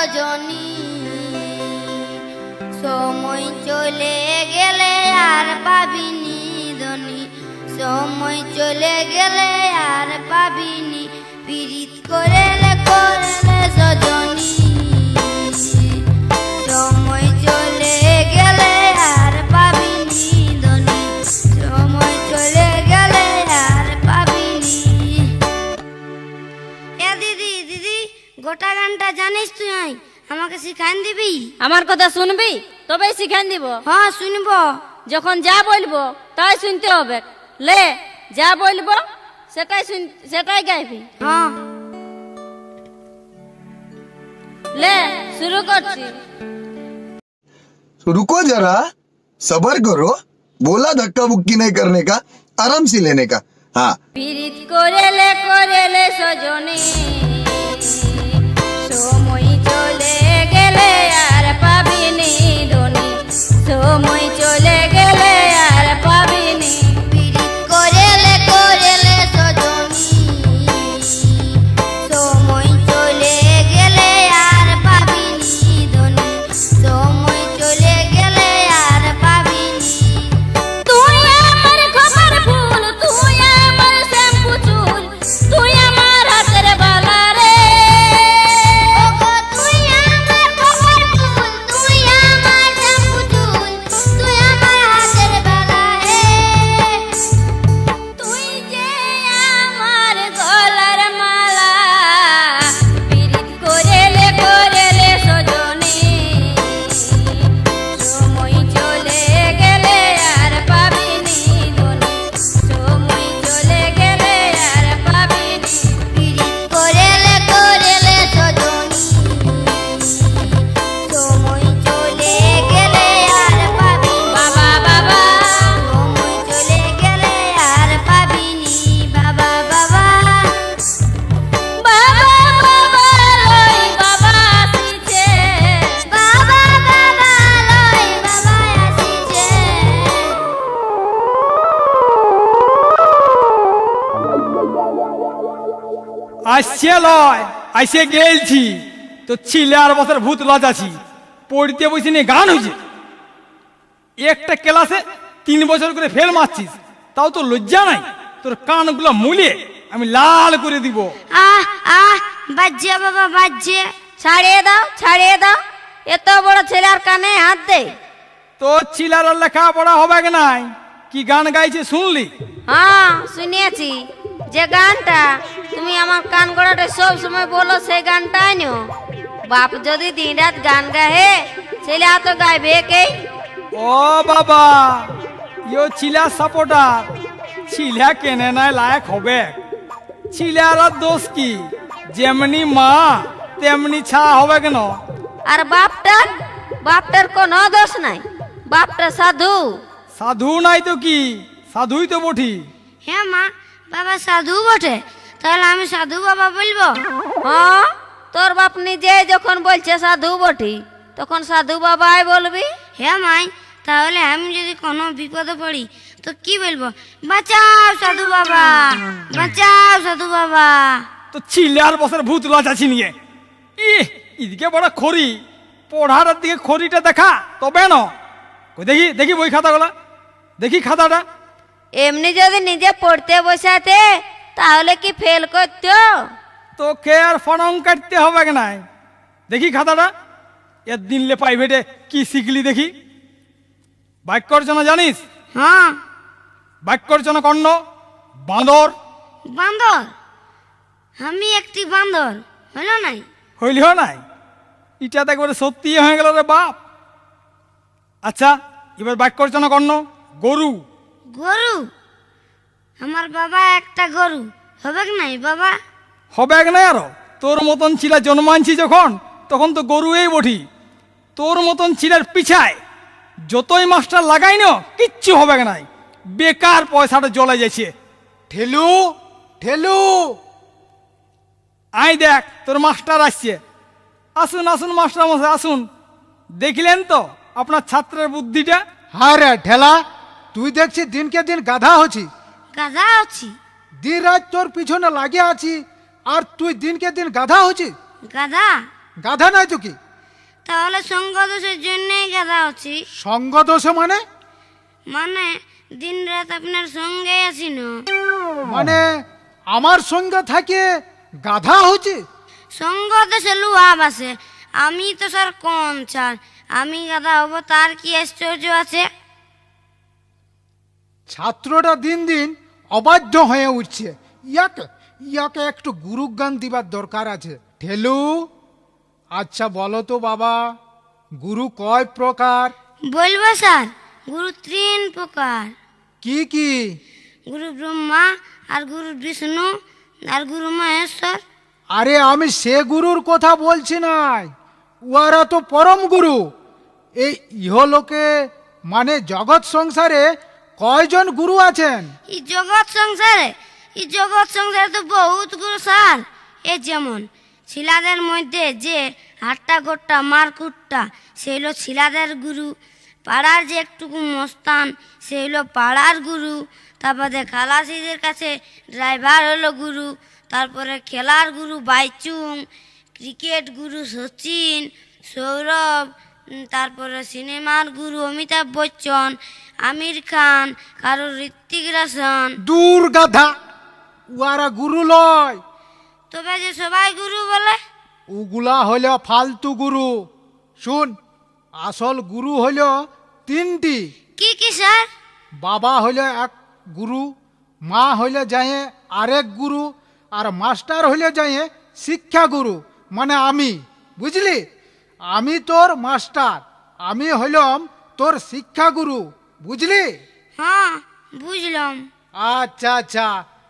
সজনী, সময় চলে গেলে আর পাবিনি ধনী, সময় চলে গেলে আর পাবিনি পীড়িত করেলে করেলে সজনী, সময় চলে গেলে আর পাবিনি ধনী, সময় চলে গেলে আর পাবিনি। এ দিদি দিদি, গোটা গানটা জানিস তুই? আমাকে শিখান দিবি? আমার কথা শুনবি তবেই শিখান দিব। হ্যাঁ শুনবো। যখন যা বলবো তাই শুনতে হবে। লে, যা বলবো সেটাই গাইবি। হ্যাঁ ले शुरू करছি। रुको जरा, सबर करो, बोला धक्का बुक्की नहीं करने का, आराम से लेने का। हाँ, পীড়িত করেলে সজনী, সময় চলে গেলে আর পাবিনি ধনী, সময় চলে গেলে আর পাবিনি। পীড়িত করেলে করেলে সজনী, সময় চলে গেলে আর পাবিনি ধনী, সময় চলে গেলে আর পাবিনি। তুই আমার খবর ফুল, তুই আমার শ্যাম্পু চুল, তুই আমার হাতের বালা রে। ওগো তুই আমার খবর ফুল, তুই আমার শ্যাম্পু চুল, তুই আমার হাতের বালা হে। তুই যে আমার গলার মালা, পীড়িত করেলে সজনী, সময় চলে গেলে আর পাবিনি ধনী, সময় চলে গেলে আর পাবিনি। পীড়িত করেলে করেলে সজনী, সময় চলে গেলে আর পাবিনি। বাবা বাবা সময় চলে গেলে আর পাবিনি। বাবা বাবা বাবা বাবা লই বাবা আসিছে, বাবা বাবা লয় বাবা আসিছে। আসছে লয়, আইসে গেলছি তো ছিলে আর বছর ভূত লজাছি পড়তে বসে নিয়ে গান হয়েছে। একটা ক্লাসে 3 বছর করে ফেল মারছিস, তাও তো লজ্জা নাই? তোর কানগুলো মুলিয়ে আমি লাল করে দিব। আহ আহ বাজছে বাবা বাজছে। ছাড়িয়ে দাও, এত বড় ছেলের কানে হাত দে। তোর ছিলার লেখাপড়া হবে কি নাই? কি গান গাইছে শুনলি? হ্যাঁ শুনিয়েছি, যে গানটা তুমি আমার কান গড়াতে সব সময় বলো সেই গানটা আনো। বাপ যদি দিন রাত গান গাহে, ছেলে তো গাইবে কে? ও বাবা, ইও ছিলা সাপোর্টার, ছিলা কেনে নাই লায়ক হবে। ছিলার দোষ কি? যেমনি মা তেমনি ছা হবে কেন? আর বাপটার কোনো দোষ নাই, বাপটা সাধু। সাধু নাই তো কি? সাধুই তো বটি। হ্যাঁ মা, বাবা সাধু বটে, তাহলে আমি সাধু বাবা বলবো? হ্যাঁ, তোর বাপ নিজে যখন বলছে সাধু বটি, তখন সাধু বাবাই বলবি। হ্যাঁ মাই, তাহলে আমি যদি কোনো বিপদে পড়ি তো কি বলবো? বাঁচাও সাধু বাবা, বাঁচাও সাধু বাবা। তো ছিলার বছর ভূত লজাছি নিয়ে এদিকে বড় খড়ি, পড়ার দিকে খড়িটা দেখা তবে না। কই দেখি দেখি বই খাতাগুলা, দেখি খাতাটা। এমনি যদি নিজে পড়তে বসাতে তাহলে কি ফেল করতো? তোকে আর ফরম কাটতে হবে কি নাই? দেখি খাতাটা। এর দিনলে প্রাইভেটে কি শিখলি দেখি? বাক্য রচনা জানিস? হ্যাঁ বাক্য রচনা কর্ণ বাঁদর। বান্দর? আমি একটি বান্দর, হলো নাই? হইলিও নাই? এটা তো একবারে সত্যি হয়ে গেল রে বাপ। আচ্ছা, এবার বাক্য রচনা কর্ণ গরু। গরু? আমার বাবা একটা গরু, হবে কি নাই বাবা? হবে এক নাই আরো? তোর মতন ছিলা জন্মানছি যখন, তখন তো গরুই বঠি। তোর মতন ছিলার পিছায় যতই মাস্টার লাগাই না, কিচ্ছু হবে নাই, বেকার পয়সাটা জ্বলে যাচ্ছে। ঠেলু ঠেলু, আই দেখ তোর মাস্টার আসছে। আসুন আসুন মাস্টার মশাই আসুন। দেখলেন তো আপনার ছাত্রের বুদ্ধিটা? হ্যাঁ রে ঠেলা, তুই দেখছি দিনকে দিন গাধা হচ্ছি। গাধা আছি? দিন রাত তোর পিছনে লাগিয়ে আছি, আর তুই দিনকে দিন গাধা হচ্ছিস। গাধা? গাধা নাই তো কি? তাহলে সঙ্গ দোষের জন্যই গাধা হচ্ছি। সঙ্গ দোষে মানে? মানে দিন রাত আপনার সঙ্গে আছি না। মানে আমার সঙ্গে থাকে গাধা হচ্ছে? সঙ্গ দোষে লুহা বাসে, আমি তো স্যার কোন চাল, আমি গাধা হব তার কি আশ্চর্য আছে? ছাত্রটা দিন দিন অবাধ্য হয়ে উঠছে। ইয়াকে ইয়াকে একটু গুরুজ্ঞান দিবার দরকার আছে। ঠেলু, আচ্ছা বলো তো বাবা, গুরু কয় প্রকার? বলবো স্যার, গুরু 3 প্রকার। কি কি? গুরু ব্রহ্মা, আর গুরু বিষ্ণু, আর গুরু মহেশ্বর। আরে আমি সে গুরুর কথা বলছি নাই, উহারা তো পরম গুরু। এই ইহলোকে মানে জগৎ সংসারে কয়জন গুরু আছেন? এই জগৎ সংসারে তো বহুত গুরু স্যার। এ যেমন ছিলাদের মধ্যে যে হাট্টা গোট্টা মারকুট্টা, সে হলো ছিলাদের গুরু। পাড়ার যে একটুকু মস্তান, সে হলো পাড়ার গুরু। তারপরে খালাসিদের কাছে ড্রাইভার হলো গুরু। তারপরে খেলার গুরু বাইচুং, ক্রিকেট গুরু সচিন, সৌরভ, তারপরে সিনেমার গুরু অমিতাভ বচ্চন, আমির খান, কারো ঋত্বিক রোশন। দূর গাধা, উহারা গুরু লয়। তবে যে সবাই গুরু বলে? ওগুলা হইল ফালতু গুরু। শুন, আসল গুরু হইল 3টি। কি কি স্যার? বাবা হইল এক গুরু, মা হইলে যাইয়ে আরেক গুরু, আর মাস্টার হইলে যাইয়ে শিক্ষা গুরু, মানে আমি। বুঝলি? আমি তোর মাস্টার, আমি হইলাম তোর শিক্ষা গুরু। বুঝলি? হ্যাঁ বুঝলাম। আচ্ছা আচ্ছা,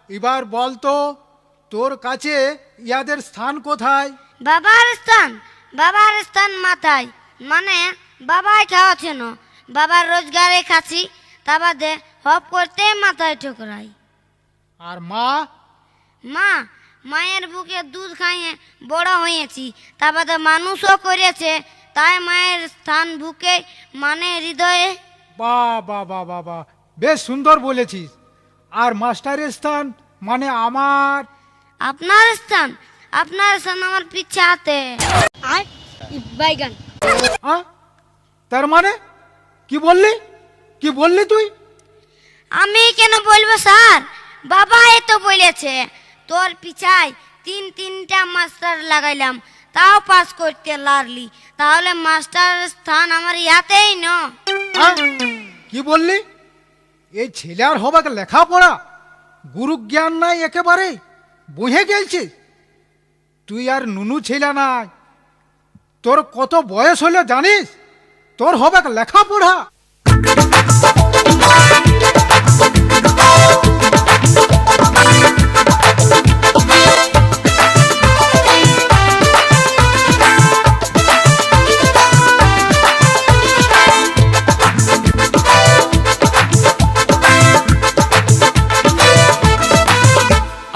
এবার বলতো তোর কাছে ইয়াদের স্থান কোথায়? বাবার স্থান মাথায়, মানে বাবাই খাওয়াছে না, বাবার রোজগারে খাচ্ছি। তা বাদে হপ করতে মাথায় ঠোকরাই। আর মা? মায়ের বুকে দুধ খাইয়ে বড় হয়েছি, তা বাদে মানুষও করেছে, তাই মায়ের স্থান বুকে মানে হৃদয়ে। বা বা বা বা বা, বেশ সুন্দর বলেছিস। আর মাস্টারের স্থান মানে আপনার স্থান আমার পিছাতে। আর বাইগান। তার মানে কি বললি তুই? আমি কেন বলবো স্যার, বাবাই তো বলেছে। তোর পিছায় 3টা মাস্টার লাগাইলাম, তাও পাস করতে লারলি, তাহলে মাস্টার স্থান আমার ইয়াতেই ন। কি বললি? এই ছেলের হবাকে লেখাপড়া, গুরু জ্ঞান নাই একেবারে, বুঝে গেছিস? তুই আর নুনু ছেলে নাই, তোর কত বয়স হলে জানিস? তোর হবাকে লেখাপড়া।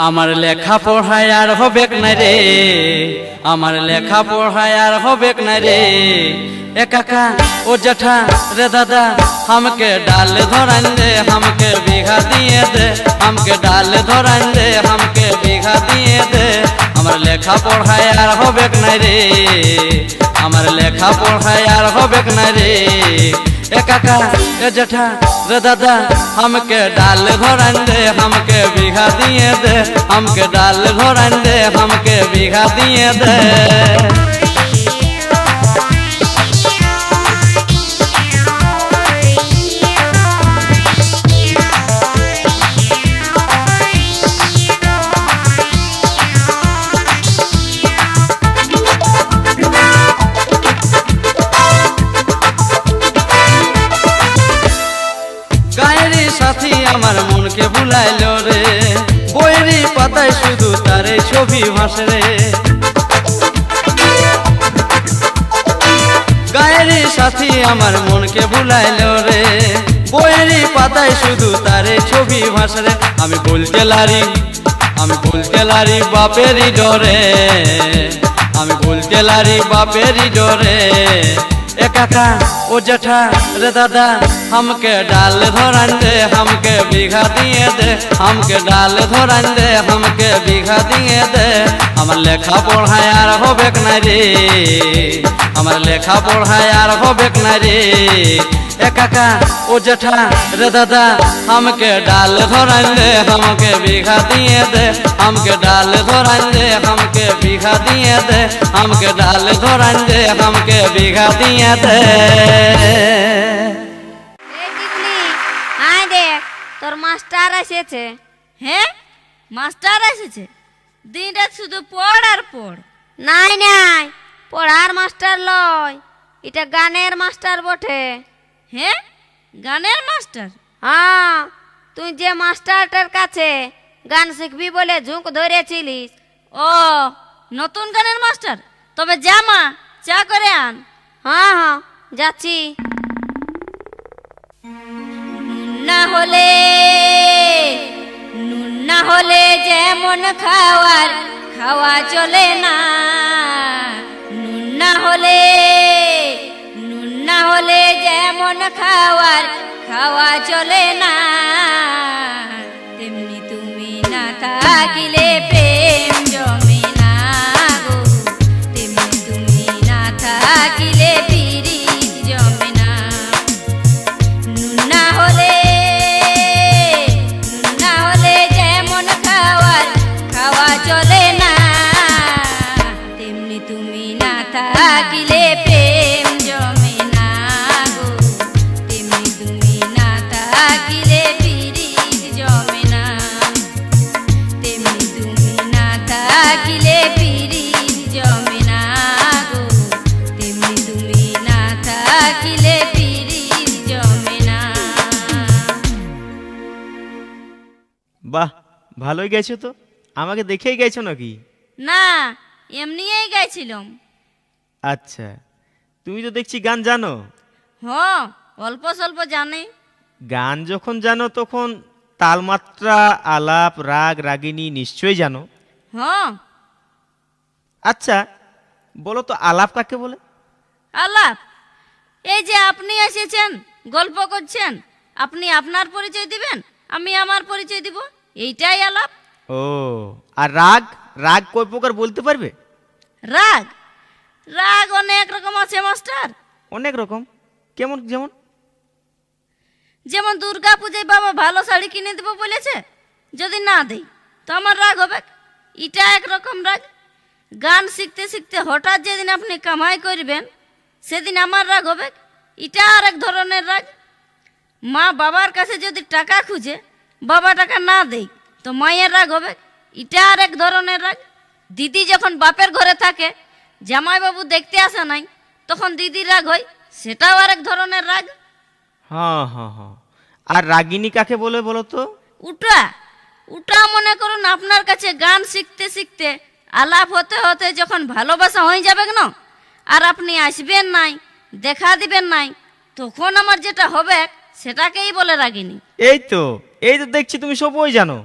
আমার লেখা পড়ায় আর হবে না রে, আমার লেখা পড়ায় আর হবে না রে। এ কাকা ও জেঠা রে দাদা, हमके डाल धरान दे, हमके बीघा दिए दे, हमके डाल धरान दे, हमके बीघा दिए दे। আমার লেখা পড়ায় আর হবে না রে, আমার লেখা পড়ায় আর হবে না রে। ए काका ए जेठा रे दादा, हमके डाल घोरान दे, हमके बीघा दिए दे, हमके डाल घोरान दे, हमके बीघा दिए दे। সাথী আমার মনকে ভুলাইলো রে, বইয়েরই পাতায় শুধু তারে ছবি ভাসে রে। গায়েরই সাথী আমার মনকে ভুলাইলো রে, বইয়েরই পাতায় শুধু তারে ছবি ভাসে রে। আমি বলতে লারি বাপেরই ডরে, আমি বলতে লারি বাপেরই ডরে। ए काका ओ जेठा रे दादा हमके डाल धोरान दे हमके बीघा दिए दे हमके डाल धोरान दे हमके बीघा दिए दे हमर लेखा पढ़ा यार होबेक ना रे हमर लेखा पढ़ा यार होबेक ना रे ए काका ओ जेठा रे दादा हमके डाल धोरान दे हमके बीघा दिए दे हमके डाल धोरान दे हमके बीघा दिए दे हमके डाल धोरान दे हमके बीघा दिए दे এই টিকলি, আয় দেখ তোর মাস্টার এসেছে। হ্যাঁ মাস্টার এসেছে দিন রাত শুধু পড় আর পড় নাই নাই, পড়ার মাস্টার লয়, এটা গানের মাস্টার বটে। হ্যাঁ গানের মাস্টার হ্যাঁ, তুই যে মাস্টারটার কাছে গান শিখবি বলে ঝুঁক ধরেছিলিস। ও নতুন গানের মাস্টার তবে জামা চা করে আন হ্যাঁ হ্যাঁ, যাচ্ছি। নুন না হলে যেমন খাওয়ার খাওয়া চলে না নুন না হলে যেমন খাওয়ার খাওয়া চলে না তেমনি তুমি না থাকিলে প্রেম জমে না গো তেমনি তুমি না থাকিলে পিরিত জমে না নুন না হলে যেমন খাওয়ার খাওয়া চলে না তেমনি তুমি না থাকিলে প্রেম জমে না গো তেমনি তুমি না থাকিলে পিরিত জমে না তেমনি তুমি না থাকিলে পিরিত জমে না গো তেমনি তুমি না থাকিলে পিরিত জমে না বাহ, ভালোই গেছো তো। আমাকে দেখেই গেছো নাকি? না এমনিই গাইছিলাম আচ্ছা, তুমি তো দেখছি গান জানো। হ্যাঁ অল্প স্বল্প জানি গান যখন জানো তখন তালমাত্রা, আলাপ, রাগ, রাগিনী নিশ্চয়ই জানো। হ্যাঁ আচ্ছা বলো তো, আলাপ কাকে বলে? আলাপ এই যে আপনি এসেছেন গল্প করছেন আপনি আপনার পরিচয় দিবেন আমি আমার পরিচয় দিব এইটাই আলাপ ও, আর রাগ? রাগ কয় প্রকার বলতে পারবে? রাগ রাগ অনেক রকম আছে মাস্টার অনেক রকম। কেমন? যেমন যেমন দুর্গা পূজায় বাবা ভালো শাড়ি কিনে দেবো বলেছে, যদি না দেই তো আমার রাগ হবে, এটা একরকম রাগ। গান শিখতে শিখতে হঠাৎ যেদিন আপনি কামাই করবেন সেদিন আমার রাগ হবে, এটা আর এক ধরনের রাগ। মা বাবার কাছে যদি টাকা খুঁজে বাবা টাকা না দেয় তো মায়ের রাগ হবে, এটা আর এক ধরনের রাগ। দিদি যখন বাপের ঘরে থাকে জামাইবাবু দেখতে আসে নাই তখন দিদির রাগ হয়, সেটাও আর এক ধরনের রাগ। হ্যাঁ হ্যাঁ হ্যাঁ। আর রাগিনী কাকে বলে বলো তো? উটা মনে করুন আপনার কাছে গান শিখতে শিখতে আলাপ হতে হতে যখন ভালোবাসা হয়ে যাবে না আর আপনি আসবেন নাই, দেখা দিবেন নাই, তখন আমার যেটা হবে সেটাকেই বলে রাগিনী। এই তো দেখছি তুমি সবই জানো।